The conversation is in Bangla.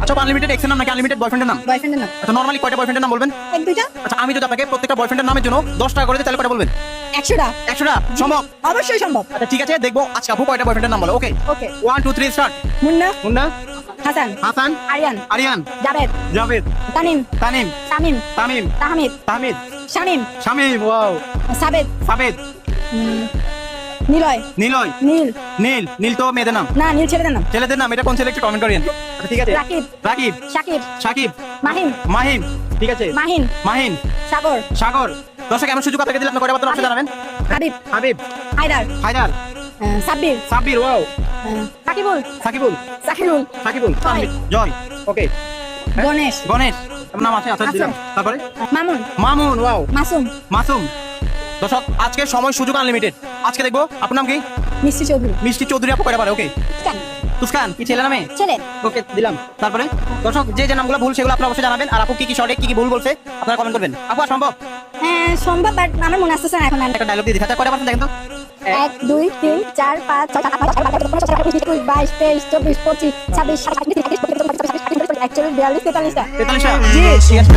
আচ্ছা আনলিমিটেড এক্সের নাম নাকি আনলিমিটেড বয়ফ্রেন্ডের নাম? বয়ফ্রেন্ডের নাম। আচ্ছা নরমালি কয়টা বয়ফ্রেন্ডের নাম বলবেন? এক দুইটা। আচ্ছা আমি যদি আপনাকে প্রত্যেকটা বয়ফ্রেন্ডের নামের জন্য 10 টাকা করে দিই তাহলে কয়টা বলবেন? 100টা। 100টা সম্ভব? অবশ্যই সম্ভব। আচ্ছা ঠিক আছে দেখবো আজকে আপু কয়টা বয়ফ্রেন্ডের নাম বলে। ওকে ওকে। 1 2 3 স্টার্ট। মুন্না, মুন্না, হাসান, হাসান, আরিয়ান, আরিয়ান, জাবেদ, জাভেদ, তানিম, তানিম, তামিম, তামিম, তাহমিদ, তাহমিদ, শামিম, শামিম, ওয়াও, সাবেদ, সাবেদ, নিলয়, নিলয়, নীল। নীল, নীল তো মেয়েদের নাম। না, নীল ছেড়ে দেন না। ছেলেদের নাম এটা কোন ছেলে একটু কমেন্ট করেন। আচ্ছা ঠিক আছে। রাকিব, রাকিব, শাকিব, সাকিব, মাহিম, মাহিম, ঠিক আছে। মাহিন, মাহিন, সাগর, সাগর। দর্শক এমন সুযোগ আপনাকে দিলাম না কয়টা বার্তা অবশ্যই জানাবেন। হাবিব, হাবিব, হায়দার, হায়দার, সাব্বির, সাব্বির, ওয়াও, সাকিবুল, সাকিবুল, সাকিরুল, সাকিবুল, জয়, জয়, ওকে। গণেশ, গণেশ আপনার নাম আছে? আচ্ছা দিলাম। তারপরে মামুন, মামুন, ওয়াও, মাসুম, মাসুম। দর্শক আজকে সময় সুযোগ আনলিমিটেড। আজকে দেখবো আপনার নাম কি? মিষ্টি চৌধুরী, মিষ্টি চৌধুরী আপু কয়টা পারে? ওকে। তুস্কান কি ছেলে নামে? ছেলে। ওকে দিলাম। তারপরে দর্শক যে যে নামগুলো ভুল সেগুলো আপনারা অবশ্যই জানাবেন। আর আপু কি কি শর্টে কি কি ভুল বলছে আপনারা কমেন্ট করবেন। আপু আর সম্ভব? হ্যাঁ সম্ভব, বাট আমার মনে আসতেছে না এখন। একটা ডায়লগ দিয়ে দিই। আচ্ছা কয়টা পারছেন দেখেন তো। 1 2 3 4 5 6 7 8 9 10 11 12 13 22 23 24 25 26 27 28 29 30 31 32 33 44 45 43টা। জি। ঠিক আছে।